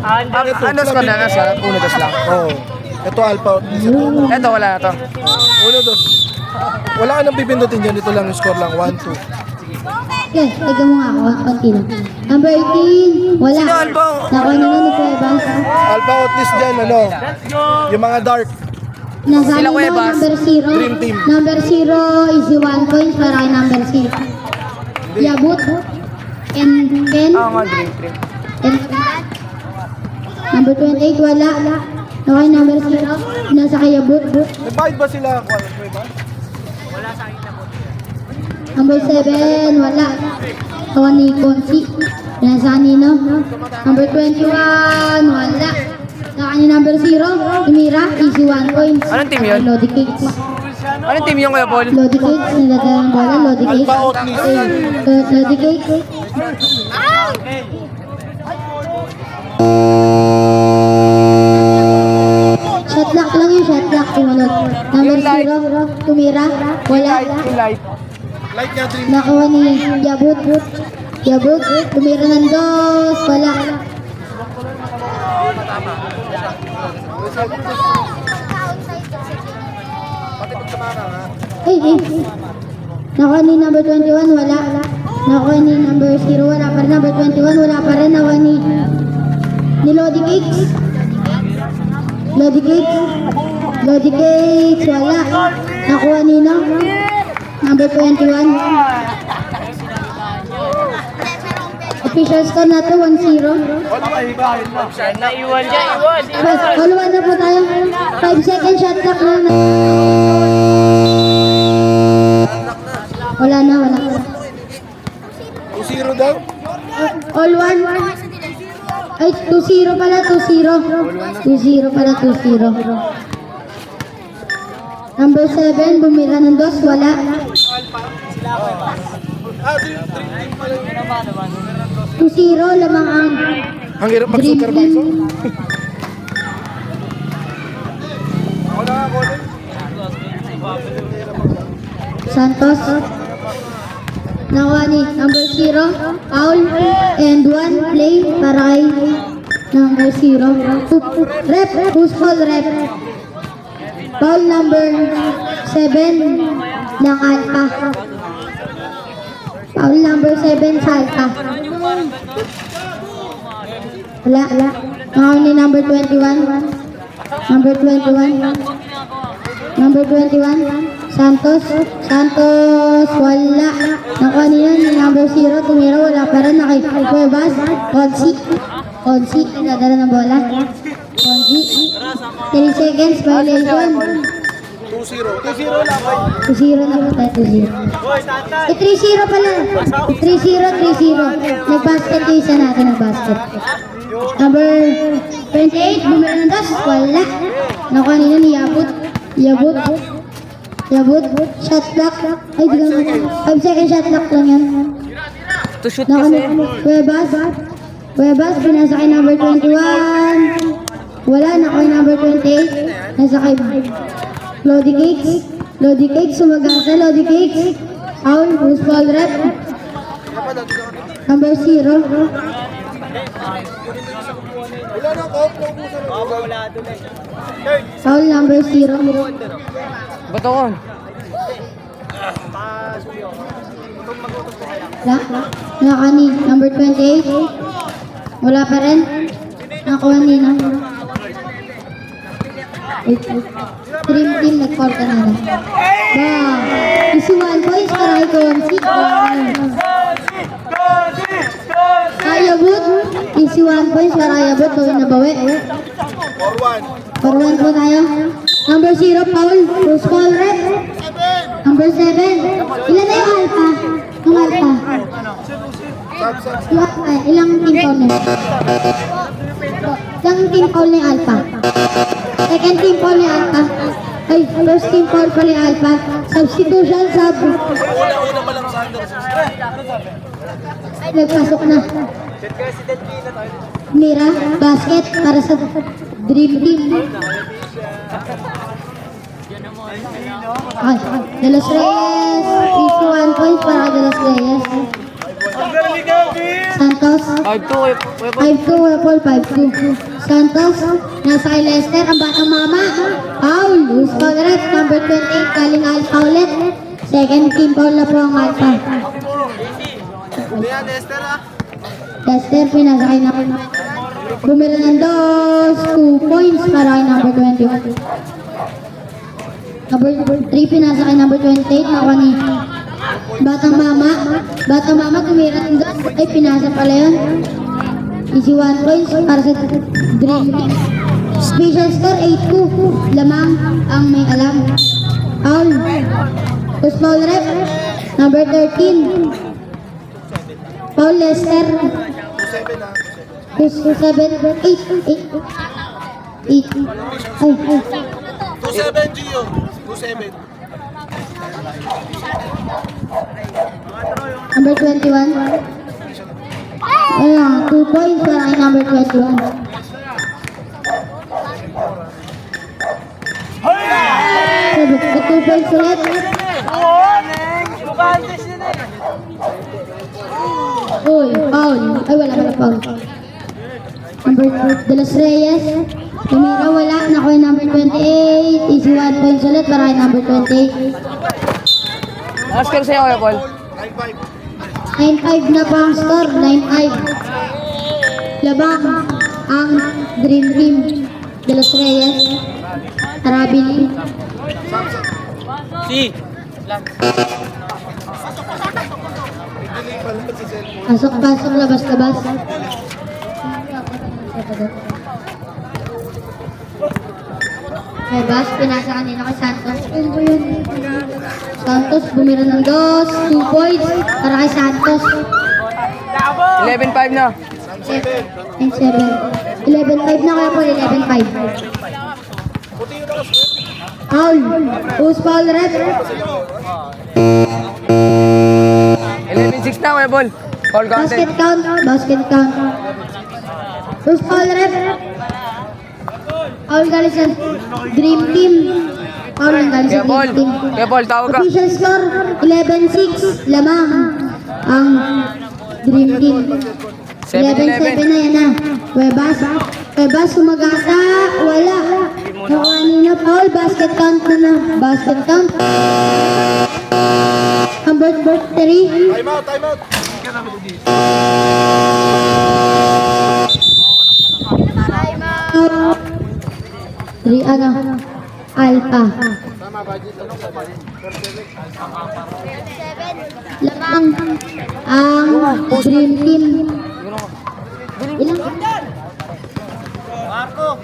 Ano score na? Nasa 1-2 lang. Oo. Ito alpha. Ito, wala na to. 1-2. Wala ka nang pipindutin dyan. Ito lang yung score lang. 1-2. Okay, tignan mo nga ako. Konti lang. Number 18. Wala. Sino Alpha? Nakuha na ni Cuevas. Alpha outlist dyan, ano? Yung mga dark. Nasa Sila ano ba? Cuevas. Number 0. Dream team. Number 0 is 1 points para kay number 0. Yabut. And Ken. Oo nga, dream. And number 28. Wala. Okay, number 0. Nasa kay Yabut. Nagbayad ba sila? May ba? Number 7, wala. Tawa ni Consi. Nasa Nino. Number 21, wala. Saka ni number 0, Tumira, easy 1 points. Anong team yun? Lodi Cakes. Anong team yung Kuya Paul? Lodi Cakes, nilagay ang bola, Lodi Cakes. Alpha outlist. Lodi Cakes. Shot lock lang yung shot lock. Tumalot. Number 0, Tumira, wala. Light. Light nga dream. Nakuha ni Yabut. Yabut, tumira ng dos, wala. Hey. Nakuha ni number 21, wala. Nakuha ni number 0, wala pa rin. Number 21, wala pa rin. Nakuha ni Lodi Cakes. Lodi Cakes, wala. Nakuha ni number 21. Official score na to, 1-0. Naiwan dyan, iwan. Bas, all-one na po tayo. 5 second shot clock na. Wala na. 2-0 daw? All-one. Ay, 2-0 pala, 2-0. 2-0 pala, 2-0. Number 7, bumira ng dos, wala. Dream team pala yun. 2-0, lamang ang Ang hirap Dream mag-supervisor. Team. Ako na ako ulit. Santos. Nakuha ni number 0, foul, and 1 play para kay number 0. Rep, who's called rep? Foul number 7 ng Alpha. Foul number 7 sa Alpha. Wala. Nakuha ni number 21. Number 21. Santos, wala. Nakuha niya ni number 0, tumira, wala pa rin. Cuevas, Consi, nadala ng bola. Consi, 3 seconds, violation. 2-0. 2-0 labay. 2-0 na po tayo, 2-0. 3-0 pala. 3-0. Nag-basket yung isa natin, nag-basket. Number 28, bumira ng dos, wala. Nakuha niya ni Yabut, shot clock. Ay, di lang. 5 second shot clock lang yan. To shoot Nakuha kasi. ni Cuevas, pinasa kay number 21. Wala, nakuha ni number 28. Nasa kay Lodi Cakes, sumagasa, Lodi Cakes. Foul, who's ball rep? Number 0. Wala na ako. Wala doon eh. Foul number 0. Bato ko. Nakuha ni number 28. Wala pa rin. Nakuha ni Dream Team, nag-call ka na lang. Easy 1 points para kay Consi. Ayabot. Easy 1 points para Ayabot. Bawin na bawi. 4-1. For 1 po tayo. Number 0, Paul. Who's call rep? Number 7. Ilan na yung Alpha? Yung Alpha. Ilang team call na? Ilang team call na yung Alpha? Second team call na yung Alpha. Ay, first team call pa na yung Alpha. Substitution, sub. Una pa lang sa Anders. Ay, nagpasok na. Mira, basket para sa Dream Team. Ay, De Los Reyes. 51 points para kay De Los Reyes. Santos. Santos. 5-2 Kuya Paul. 5-2, Kuya Paul, 5-2. Santos, nasa kay Lester, ang batang mama. Paul, who's foul ref, number 28, galing Alpha ulit. Second team foul na po ang Alpha. Ayan, Esther ah. Lester, pinasakay na. Bumira ng 2 points para kay number 21. Number 3, pinasakay number 28, nakuha ni Batang Mama. Batang Mama, tumira ng 2. Ay, pinasa pala yun. Easy 1 points para sa Dream Team. Special score 8-2. Lamang ang may alam. Paul. Who's foul ref? Number 13. Paul Lester. 7 ah. Who's 7? 8. 8. Ay. 2-7, Gio. 2-7. Number 21. Ayan, 2 points para kay number 21. Sabi, 2 points ulit. Uy, foul. Ay, wala foul. Number 2, De Los Reyes. Tumira, wala. Nakuha yung number 28. Easy 1 points ulit para kay number 28. Ano score sa'yo Kuya Paul? 9-5. 9-5 na pa ang score. 9-5. Labang ang Dream Team. De Los Reyes. Arabili. Si. Pasok-pasok, labas-labas. May bas, pinasa kanina kay Santos. Santos, bumira ng 2 points para kay Santos. 11-5 na. 9-7. 11-5 na kaya po, 11-5. Foul. Who's foul ref? 11-6 na Kuya Paul. Paul Basket counted. count. Basket count. Who's foul ref? Foul galing sa Dream Team. Foul lang galing sa Kuya Paul. Dream Team. Kuya Paul, tawag ka. Official score, 11-6. Lamang ang Dream Team. 11-7 na yan na. Webas, sumagasa. Wala. Yung kanina, foul. Basket count na. Basket count. Number 3. Time out, time out. Three, ano? Alpha. Tama, budget. Lamang ang Dream Team. Ilang? Marco.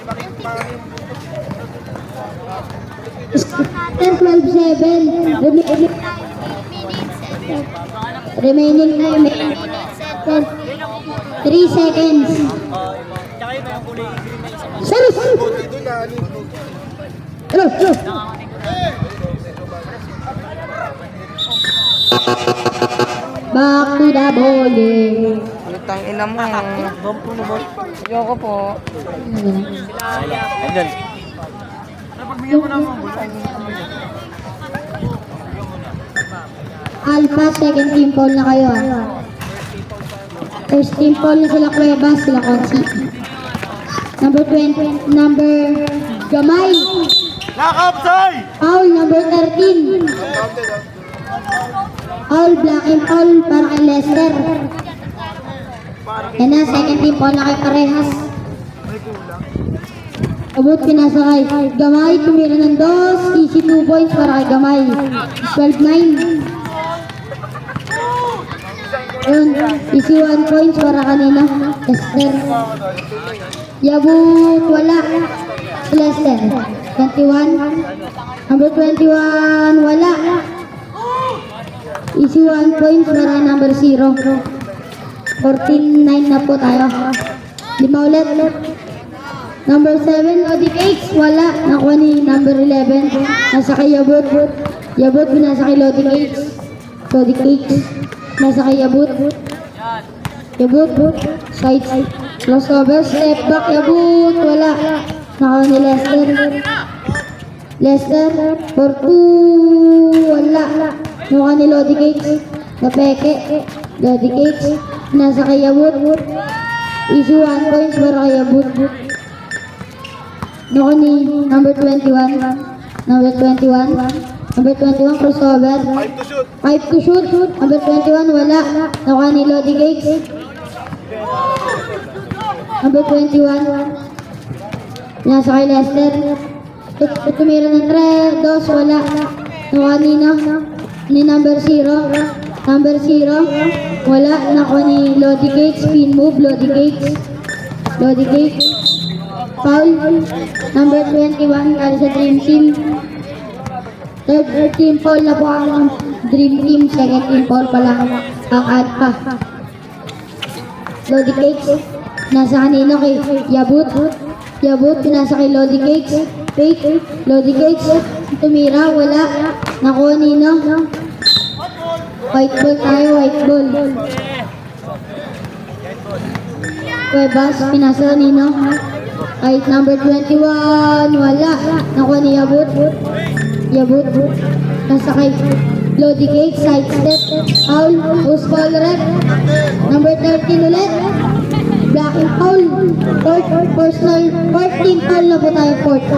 12-7. Remaining 3 seconds. Sorry. Dito na, Hello. Back to the bowling. Lutang ina mo. Ayoko po. Ayan. Alpha, second team foul na kayo. First team foul na sila Cuevas, sila Consi. Number 20, number Gamay. Nakapsay! Foul, number 13. Foul, black and foul para kay Lester. Yan na, second team foul na kay Parehas. Abot pinasa kay Gamay, tumira ng 2. Easy 2 points para kay Gamay. 12-9. Yun, easy 1 points para kanina. Lester. Yabut, wala. Si Lester. 21. Number 21, wala. Easy 1 points para number 0. 14-9 na po tayo. 5 ulit. Number 7, Odi Cakes, wala. Nakuha ni number 11. Nasa kay Yabut. Yabut, binasa kay Lodi Cakes. Lodi Cakes. Nasa kay Yabut. Yabut. Side. Crossover. Step back. Yabut. Wala. Nakuha ni Lester. Lester. 4-2. Wala. Nakuha ni Lodi Cakes. Napeke. Lodi Cakes. Nasa kay Yabut. Easy 1 points para kay Yabut. Nakuha ni number 21. Number 21. Number 21 crossover. 5 to shoot. Number 21 wala. Nakuha ni Lodi Cakes. Number 21. Nasa kay Lester. Tumira ng 3. Dos wala. Nakuha ni number 0. Number 0. Wala. Nakuha ni Lodi Cakes. Spin move. Lodi Cakes. Lodi Cakes. Foul. Number 21. Kali sa Dream Team. Third team foul na po ang Dream Team. Second team foul pa lang ang add pa. Lodi Cakes. Nasa kanino kay Yabut. Yabut. Nasa kay Lodi Cakes. Fake. Lodi Cakes. Tumira. Wala. Nakuha nino. White ball tayo. White ball. Cuevas. Pinasa kanino. Kahit number 21. Wala. Nakuha ni Yabut. Yabut. Nasa kay Lodi Cakes. Side step. Foul. Post foul rep. Number 13 ulit. Blocking foul. Fourth team foul na po tayo. Fourth.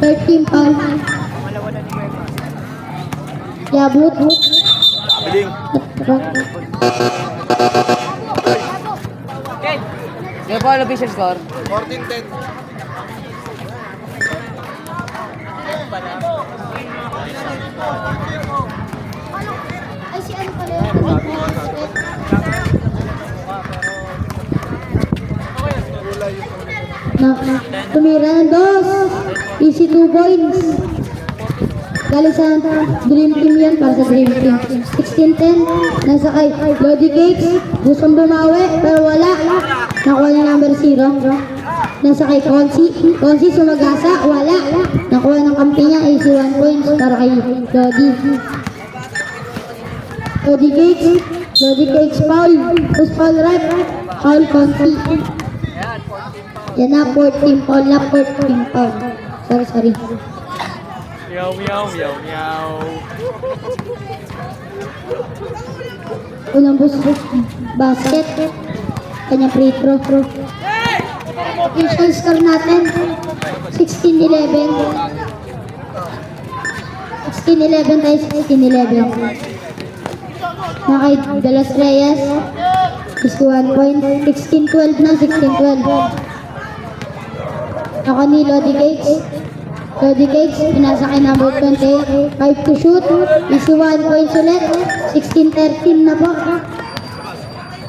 Third team foul. Yabut. Yung po, official score. 14-10. Ay, si ano pala yun? Tumira ng dos. Easy 2 points. Galing sa Dream Team yan, para sa Dream Team. 16-10. Nasa kay Lodi Cakes. Gustong bumawi, pero wala. Nakuha niya number 0. Nasa kay Consi. Consi sumagasa, wala. Nakuha ng kampi niya, easy 1 points para kay Lodi. Lodi Cakes. Lodi Cakes foul. Push foul rep. Foul Consi. Yan na, 14 foul na, 14 foul. Sorry. Meow, meow, meow, meow. Unang basket. Kanya free throw. Official score natin. 16-11. 16-11 tayo, 16-11. Nakay De Los Reyes. 61 point. 16-12 na, 16-12. Ako ni Lodi Cakes. Lodi Cakes, pinasa kay number 28. 5 to shoot. Easy 1 points ulit. 16-13 na po.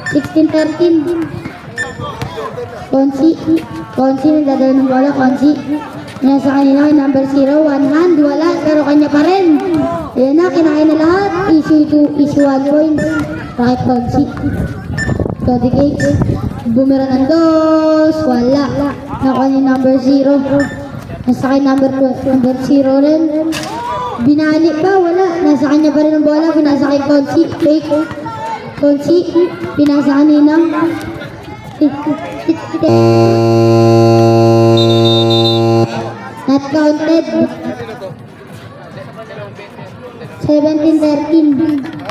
16-13. Consi, nagdadala ng bola. Consi. Pinasa kanina kay number 0. One hand, wala. Pero kanya pa rin. Ayan na, kinain na lahat. Easy 1 points. Bakit Consi? Lodi Cakes. Bumira ng dos. Wala. Nakuha ni number 0. Nasa kay number 0 rin. Binali pa, wala. Nasa kanya pa rin ang bola. Pinasa kay Consi. Fake. Consi. Pinasa kanina. Not counted. 17-13.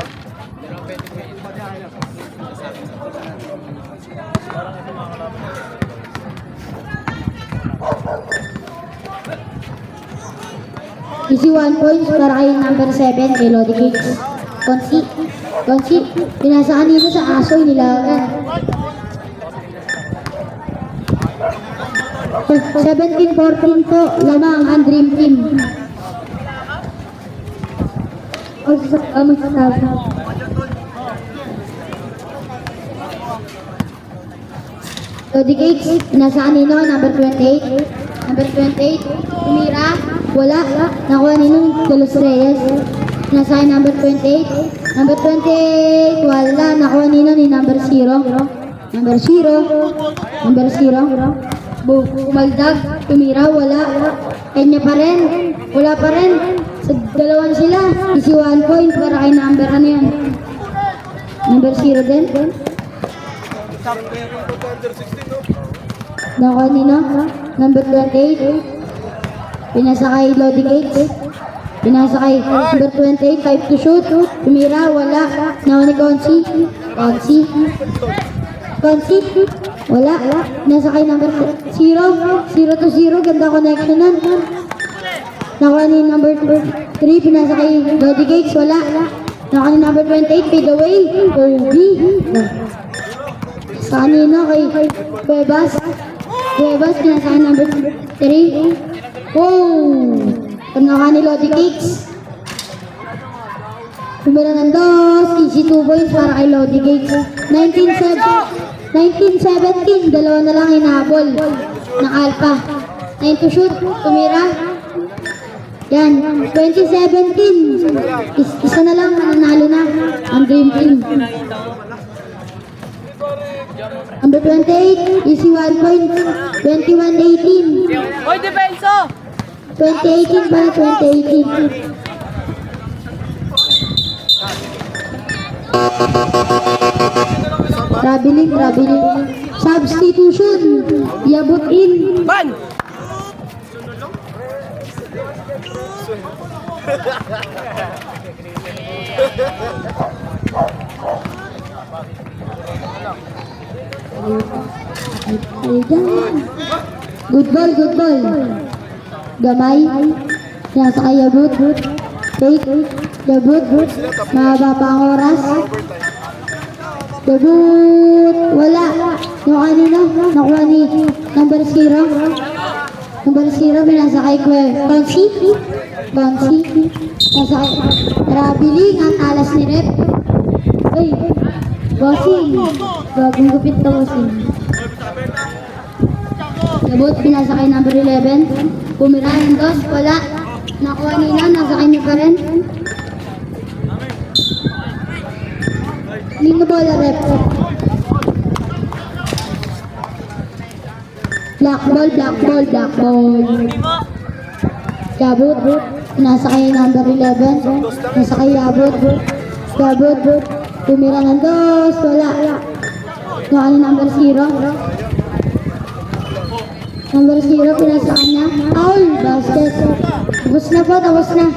Easy 1 points para kay number 7 kay Lodi Cakes. Consi, pinasa kanina sa aso, nilagan. 17-14 po, lamang ang Dream Team. Lodi Cakes, pinasa kanina number 28. Number 28, tumira. Wala. Nakuha ninong De Los Reyes. Nasa akin number 28. Number 28. Wala. Nakuha nino ni number 0. Number 0. Bumaldag. Tumira. Wala. Kanya pa rin. Wala pa rin. Sa dalawan sila. Easy 1 point para kay number ano yan. Number 0 din. Nakuha nino. Number 28. Pinasa kay Lodi Cakes. Pinasa kay number 28, 5 to shoot. Tumira, wala. Nawa ni Consi. Consi, wala. Nasa kay number 0. 0 to 0, ganda connection nun. Nakuha ni number 3, pinasa kay Lodi Cakes, wala. Nakuha ni number 28, fade away. Obi. Sa kanino kay Cuevas. Cuevas, pinasa kay number 3. Oh! Nakuha ni Lodi Cakes. Tumira ng dos. Easy 2 points para kay Lodi Cakes. 19-17. Dalawa na lang hinabol ng Alpha. 9 to shoot. Tumira. Yan. 2017. Isa na lang mananalo na ang Dream Team. Number 28. Easy 1 point. 21-18. Hoy, depenso! 2018 ba? 2018. Traveling. Substitution. Yabot in. Ban! Good ball. Gamay. Nasa kay Yabut. Take. Yabut. Mahaba pa ang oras. Yabut. Wala. Yung kanina. Nakuha ni number 0. Number 0. Binasa kay Consi. Nasa kay Traveling. Ang alas ni Rep. Ay. Bossing. Bagong gupit to, bossing. Yabut. Binasa kay number 11. Pumira ng dos. Wala. Nakuha nila. Nasa kanya pa rin. Hindi na bola, Rep. Black ball. Yabut. Nasa kay number 11. Nasa kay Yabut. Tumira ng dos. Wala. Nakuha ni number 0. Number 0, pinasa kanya. Foul, basket. Tapos na.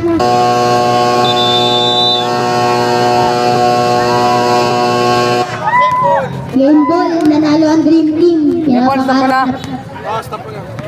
Game ball, nanalo ang Dream Team. Stop na pala. Pinapakalat. Stop mo na.